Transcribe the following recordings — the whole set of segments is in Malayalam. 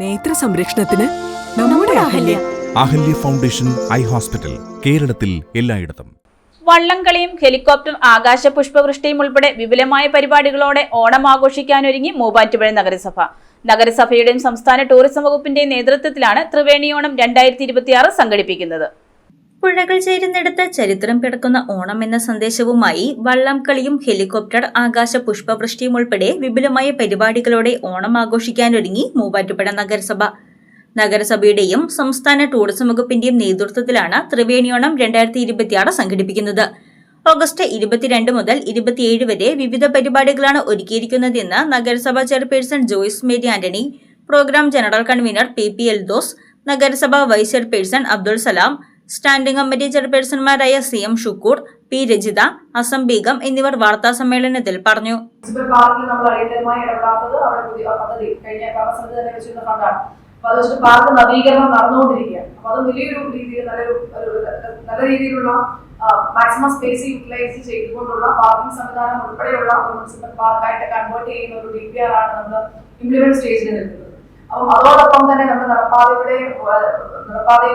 നേത്ര സംരക്ഷണത്തിന് നമ്മുടെ Ahalya. Ahalya foundation eye hospital, കേരളത്തിൽ എല്ലായിടത്തും. വള്ളംകളിയും ഹെലികോപ്റ്റർ ആകാശ പുഷ്പവൃഷ്ടിയും ഉൾപ്പെടെ വിപുലമായ പരിപാടികളോടെ ഓണം ആഘോഷിക്കാനൊരുങ്ങി മൂവാറ്റുപുഴ നഗരസഭ. നഗരസഭയുടെയും സംസ്ഥാന ടൂറിസം വകുപ്പിന്റെയും നേതൃത്വത്തിലാണ് ത്രിവേണിയോണം 2026 സംഘടിപ്പിക്കുന്നത്. പുഴകൾ ചേരുന്നിടത്ത് ചരിത്രം കിടക്കുന്ന ഓണം എന്ന സന്ദേശവുമായി വള്ളംകളിയും ഹെലികോപ്റ്റർ ആകാശ പുഷ്പവൃഷ്ടിയും ഉൾപ്പെടെ വിപുലമായ പരിപാടികളോടെ ഓണം ആഘോഷിക്കാനൊരുങ്ങി മൂവാറ്റുപുഴ നഗരസഭ. നഗരസഭയുടെയും സംസ്ഥാന ടൂറിസം വകുപ്പിന്റെയും നേതൃത്വത്തിലാണ് ത്രിവേണിയോണം 2026 സംഘടിപ്പിക്കുന്നത്. ഓഗസ്റ്റ് 22 മുതൽ 27 വരെ വിവിധ പരിപാടികളാണ് ഒരുക്കിയിരിക്കുന്നതെന്ന് നഗരസഭാ chairperson Joyce Mary Antony, program general convener PP Eldhose, നഗരസഭ vice chairperson Abdul Salam, standing committee ചെയർപേഴ്സൺമാരായ CM ഷുക്കൂർ, P രജിത, അസം ബീഗം എന്നിവർ വാർത്താ സമ്മേളനത്തിൽ പറഞ്ഞു. പാർക്ക് നവീകരണം നടന്നുകൊണ്ടിരിക്കുകയാണ്. അപ്പൊ അത് വലിയൊരു രീതിയിൽ നല്ല രീതിയിലുള്ള മാക്സിമം സ്പേസ് യൂട്ടിലൈസ് ചെയ്തുകൊണ്ടുള്ള പാർക്കിംഗ് സംവിധാനം ഉൾപ്പെടെയുള്ള മുനിസിപ്പൽ പാർക്കായിട്ട് കൺവേർട്ട് ചെയ്യുന്ന ഒരു DPR ആണ് നമ്മൾ ഇംപ്ലിമെന്റ് സ്റ്റേജിൽ നിൽക്കുന്നത്. അപ്പം അതോടൊപ്പം തന്നെ നമ്മുടെ നടപ്പാതയും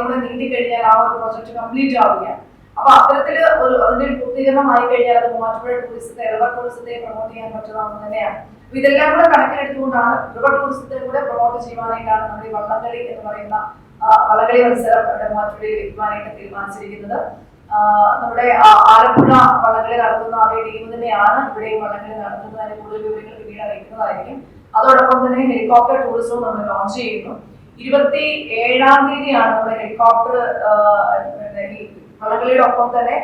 കൂടെ നീട്ടിക്കഴിഞ്ഞാൽ ആ ഒരു പ്രോജക്ട് കംപ്ലീറ്റ് ആവുകയാണ്. അപ്പൊ അത്തരത്തിൽ അതിന്റെ ഒരു പൂർത്തീകരണമായി കഴിഞ്ഞാൽ അത് മൂവാറ്റുപുഴ ടൂറിസത്തെ, റിവർ ടൂറിസത്തെ പ്രൊമോട്ട് ചെയ്യാൻ പറ്റുന്നതാണ് തന്നെയാണ്. അപ്പൊ ഇതെല്ലാം കൂടെ കണക്കിലെടുത്തുകൊണ്ടാണ് റിവർ ടൂറിസത്തെ കൂടെ പ്രൊമോട്ട് ചെയ്യുവാനായിട്ടാണ് നമ്മുടെ ഈ വള്ളംകളി എന്ന് പറയുന്ന വള്ളംകളി മത്സരം ഇവിടെ മൂവാറ്റുപുഴയിൽ വെക്കുവാനായിട്ട് തീരുമാനിച്ചിരിക്കുന്നത്. നമ്മുടെ ആലപ്പുഴ വള്ളംകളി നടത്തുന്ന അതേ ടീം തന്നെയാണ് ഇവിടെയും വള്ളംകളി നടത്തുന്നത്. അതിന്റെ കൂടുതൽ വിവരങ്ങൾ പിന്നീട് അറിയിക്കുന്നതായിരിക്കും. അതോടൊപ്പം തന്നെ ഹെലികോപ്റ്റർ ടൂറിസവും നമ്മൾ ലോഞ്ച് ചെയ്യുന്നു. 27-ാം തീയതിയാണ് നമ്മുടെ ഹെലികോപ്റ്റർ വള്ളംകളിയുടെ ഒപ്പം തന്നെ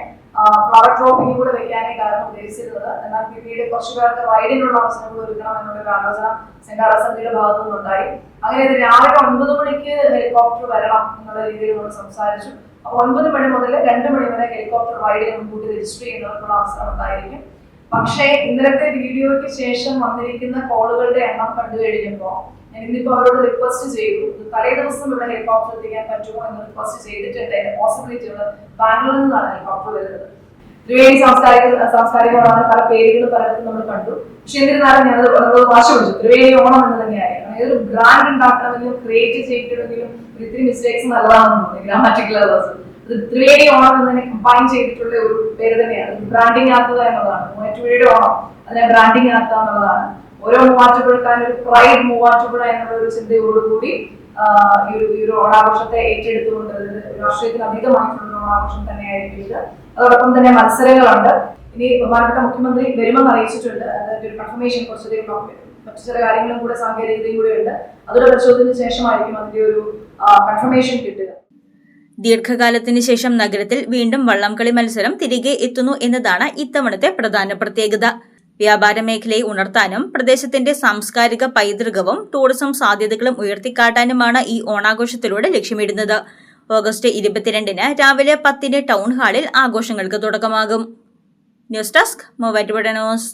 ഫ്ലവർ ഡ്രോപ്പിംഗ് കൂടെ വെക്കാനായിട്ടാണ് ഉദ്ദേശിച്ചിരുന്നത്. എന്നാൽ പിന്നീട് കുറച്ചു പേർക്ക് റൈഡിനുള്ള അവസരങ്ങൾ ഒരുക്കണം എന്നുള്ളൊരു ആലോചന സംഘാടക സമിതിയുടെ ഭാഗത്തു നിന്നുണ്ടായി. അങ്ങനെ രാവിലെ 9 മണിക്ക് ഹെലികോപ്റ്റർ വരണം എന്നുള്ള രീതിയിൽ നമ്മൾ സംസാരിച്ചു. അപ്പൊ 9 മണി മുതൽ 2 മണി വരെ ഹെലികോപ്റ്റർ റൈഡിന് മുൻകൂട്ടി രജിസ്റ്റർ ചെയ്യുന്നവർക്കുള്ള അവസരം ഉണ്ടായിരിക്കും. പക്ഷേ ഇന്നലത്തെ വീഡിയോയ്ക്ക് ശേഷം വന്നിരിക്കുന്ന കോളുകളുടെ എണ്ണം കണ്ടു കഴിഞ്ഞപ്പോൾ ഞാൻ ഇന്നിപ്പോ അവരോട് റിക്വസ്റ്റ് ചെയ്തു, തലേ ദിവസം ഇവിടെ ഹെലികോപ്റ്റർ എത്തിക്കാൻ പറ്റുമോ എന്ന് റിക്വസ്റ്റ് ചെയ്തിട്ടുണ്ട്. അതിന്റെ പോസിബിലിറ്റി ഉണ്ട്. ബാംഗ്ലൂരിൽ നിന്നാണ് ഹെലികോപ്റ്റർ വരുന്നത്. ത്രിവേണി സാംസ്കാരിക പല പേരുകൾ പലർക്കും നമ്മൾ കണ്ടു. പക്ഷെ എന്നിരുന്നാലും ഞാനത് വാശ പിടിച്ചു. ത്രിവേണി ഓണം എന്ന് തന്നെയായിരുന്നു. ഏതൊരു ബ്രാൻഡ് ഉണ്ടാക്കണമെങ്കിലും ക്രിയേറ്റ് ചെയ്തിട്ടുണ്ടെങ്കിലും ഇത്തിരി മിസ്റ്റേക്സ് നല്ലതാണെന്ന് തോന്നി. ഗ്രാമാറ്റിക്കൽ ത്രിവേണി ഓണം എന്നതിനെ കമ്പൈൻ ചെയ്തിട്ടുള്ള ഒരു പേര് തന്നെയാണ്. ബ്രാൻഡിങ് ആക്കുക എന്നുള്ളതാണ്. മൂവാറ്റുപുഴയുടെ ഓണം അതിനെ ബ്രാൻഡിങ് ആക്കുക എന്നുള്ളതാണ്. ഓരോ മൂവാറ്റുപുഴക്കാരും ഒരു പ്രൈഡ് മൂവാറ്റുപുഴ എന്നുള്ള ഒരു ചിന്തയോടുകൂടി ഈ ഒരു ഓണാഘോഷത്തെ ഏറ്റെടുത്തുകൊണ്ട് രാഷ്ട്രീയത്തിന് അതീതമായിട്ടുള്ള ഓണാഘോഷം തന്നെയായിരിക്കും ഇത്. അതോടൊപ്പം തന്നെ മത്സരങ്ങളുണ്ട്. ഇനി ബഹുമാനപ്പെട്ട മുഖ്യമന്ത്രി വരുമെന്ന് അറിയിച്ചിട്ടുണ്ട്. അതായത് ഒരു കൺഫർമേഷൻ കുറച്ചധികം മറ്റു ചില കാര്യങ്ങളും കൂടെ സാങ്കേതികതയും കൂടെ ഉണ്ട്. അതോടെ പരിശോധനയ്ക്ക് ശേഷമായിരിക്കും അതിന്റെ ഒരു കൺഫർമേഷൻ കിട്ടുക. ദീർഘകാലത്തിന് ശേഷം നഗരത്തിൽ വീണ്ടും വള്ളംകളി മത്സരം തിരികെ എത്തുന്നു എന്നതാണ് ഇത്തവണത്തെ പ്രധാന പ്രത്യേകത. വ്യാപാര മേഖലയെ ഉണർത്താനും പ്രദേശത്തിന്റെ സാംസ്കാരിക പൈതൃകവും ടൂറിസം സാധ്യതകളും ഉയർത്തിക്കാട്ടാനുമാണ് ഈ ഓണാഘോഷത്തിലൂടെ ലക്ഷ്യമിടുന്നത്. ഓഗസ്റ്റ് 22-ന് രാവിലെ 10-ന് ടൗൺ ഹാളിൽ ആഘോഷങ്ങൾക്ക് തുടക്കമാകും. News desk Muvattupuzha news.